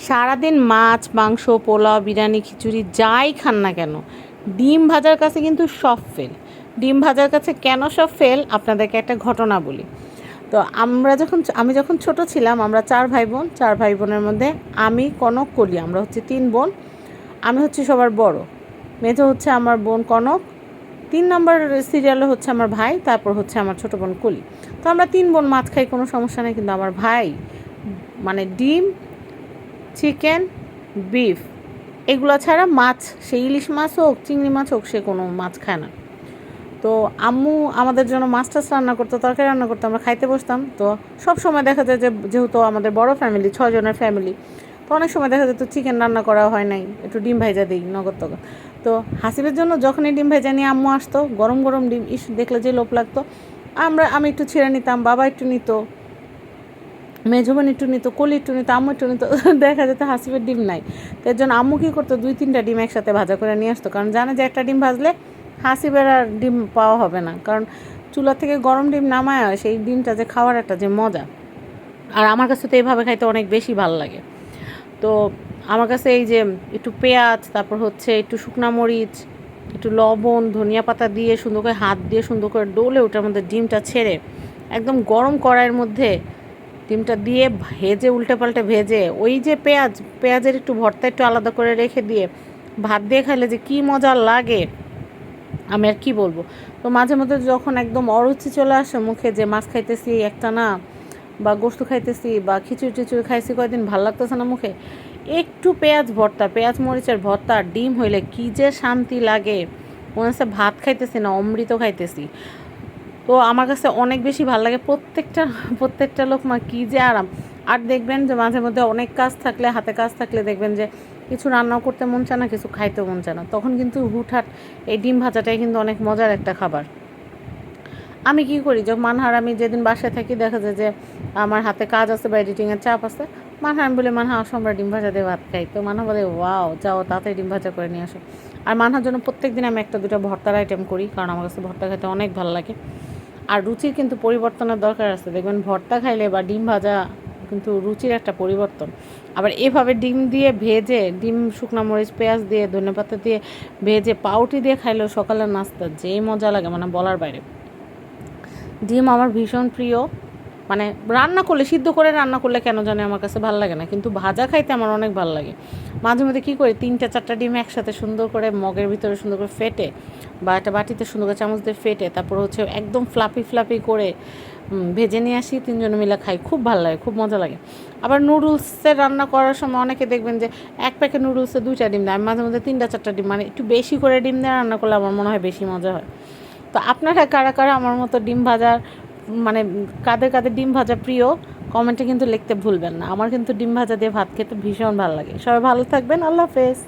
সারাদিন মাছ মাংস পোলাও বিরিয়ানি খিচুড়ি যাই খান না কেন, ডিম ভাজার কাছে কিন্তু সব ফেল। ডিম ভাজার কাছে কেন সব ফেল আপনাদেরকে একটা ঘটনা বলি। তো আমি যখন ছোট ছিলাম, আমরা চার ভাই বোনের মধ্যে আমি কনক কলি, আমরা হচ্ছে 3 বোন। আমি হচ্ছে সবার বড়, মেজো হচ্ছে আমার বোন কনক, 3 নম্বর সিরিয়ালে হচ্ছে আমার ভাই, তারপর হচ্ছে আমার ছোটো বোন কলি। তো আমরা 3 বোন মাছ খাই, কোনো সমস্যা নেই, কিন্তু আমার ভাই মানে ডিম, চিকেন, বিফ এগুলো ছাড়া মাছ, সে ইলিশ মাছ হোক চিংড়ি মাছ হোক, সে কোনো মাছ খায় না। তো আম্মু আমাদের জন্য মাছ টাছ রান্না করতো, তরকারি রান্না করতো, আমরা খাইতে বসতাম। তো সব সময় দেখা যায় যে, যেহেতু আমাদের বড় ফ্যামিলি, 6 জনের ফ্যামিলি, তো অনেক সময় দেখা যেত চিকেন রান্না করা হয় নাই, একটু ডিম ভাইজা দিই নগদ তগদ। তো হাসিবের জন্য যখনই ডিম ভাইজা নিয়ে আম্মু আসতো, গরম গরম ডিম দেখলে যে লোভ লাগতো, আমি একটু ছিঁড়ে নিতাম, বাবা একটু নিত, মেজবান একটু নিত, কলি একটু নিত, আম্মু একটু নিত। দেখা যেত হাসিবের ডিম নাই। তো এর জন্য আম্মু কী করতো, 2-3টা ডিম একসাথে ভাজা করে নিয়ে আসতো, কারণ জানে যে একটা ডিম ভাজলে হাসিবের আর ডিম পাওয়া হবে না, কারণ চুলা থেকে গরম ডিম নামায় সেই ডিমটা যে খাওয়ার একটা যে মজা। আর আমার কাছে তো এইভাবে খাইতে অনেক বেশি ভালো লাগে। তো আমার কাছে এই যে একটু পেঁয়াজ, তারপর হচ্ছে একটু শুকনা মরিচ, একটু লবণ, ধনিয়া পাতা দিয়ে সুন্দর করে হাত দিয়ে সুন্দর করে ডলে ওটার মধ্যে ডিমটা ছেড়ে একদম গরম কড়াইয়ের মধ্যে ডিমটা দিয়ে ভেজে, উল্টে পাল্টে ভেজে, ওই যে পেঁয়াজের একটু ভর্তা একটু আলাদা করে রেখে দিয়ে ভাত দিয়ে খাইলে যে কী মজা লাগে আমি আর কি বলবো। তো মাঝে মধ্যে যখন একদম অরুচি চলে আসে মুখে, যে মাছ খাইতেছি একটা না, বা গোস্ত খাইতেছি, বা খিচুড়ি টিচুড়ি খাইছি কয়েকদিন, ভালো লাগতেছে না মুখে, একটু পেঁয়াজ মরিচের ভর্তা ডিম হইলে কী যে শান্তি লাগে, মনে হচ্ছে ভাত খাইতেছি না, অমৃত খাইতেছি। তো আমার কাছে অনেক বেশি ভালো লাগে, প্রত্যেকটা লোকমা কী যে আরাম। আর দেখবেন যে মাঝে মধ্যে অনেক কাজ থাকলে, হাতে কাজ থাকলে, দেখবেন যে কিছু রান্নাও করতে মন চায় না, কিছু খাইতেও মন চায় না, তখন কিন্তু হুটহাট এই ডিম ভাজাটাই কিন্তু অনেক মজার একটা খাবার। আমি কি করি, যখন আমি যেদিন বাসায় থাকি, দেখা যায় যে আমার হাতে কাজ আছে বা এডিটিংয়ের চাপ আছে, আমি বলি, আসো আমরা ডিম ভাজা দিয়ে ভাত খাই। তো বলে, ওয়াও, যাও তাড়াতাড়ি ডিম ভাজা করে নিয়ে আসো। আর জন্য প্রত্যেক দিন আমি 1-2টা ভর্তার আইটেম করি, কারণ আমার কাছে ভর্তা খেতে অনেক ভালো লাগে। আর রুচির কিন্তু পরিবর্তনের দরকার আছে, দেখবেন ভর্তা খাইলে বা ডিম ভাজা কিন্তু রুচির একটা পরিবর্তন। আবার এভাবে ডিম দিয়ে ভেজে, ডিম শুকনো মরিচ পেঁয়াজ দিয়ে ধনেপাতা দিয়ে ভেজে পাউটি দিয়ে খাইলেও সকালের নাস্তা যেই মজা লাগে, বলার বাইরে। ডিম আমার ভীষণ প্রিয়, রান্না করলে, সিদ্ধ করে রান্না করলে কেন জানে আমার কাছে ভালো লাগে না, কিন্তু ভাজা খাইতে আমার অনেক ভালো লাগে। মাঝে মধ্যে কী করি, 3-4টা ডিম একসাথে সুন্দর করে মগের ভিতরে সুন্দর করে ফেটে, বা একটা বাটিতে সুন্দর করে চামচ দিয়ে ফেটে, তারপর হচ্ছে একদম ফ্লাপি করে ভেজে নিয়ে আসি, 3 জন মিলে খাই, খুব ভালো লাগে, খুব মজা লাগে। আবার নুডলসের রান্না করার সময় অনেকে দেখবেন যে 1 প্যাকেট নুডলসে 2টা ডিম দেয়, আমি মাঝে মধ্যে 3-4টা ডিম, একটু বেশি করে ডিম দিয়ে রান্না করলে আমার মনে হয় বেশি মজা হয়। তো আপনারা কারা কারা আমার মতো ডিম ভাজার, কাদের কাদের ডিম ভাজা প্রিয়, কমেন্টে কিন্তু লিখতে ভুলবেন না। আমার কিন্তু ডিম ভাজা দিয়ে ভাত খেতে ভীষণ ভালো লাগে। সবাই ভালো থাকবেন, আল্লাহ হাফেজ।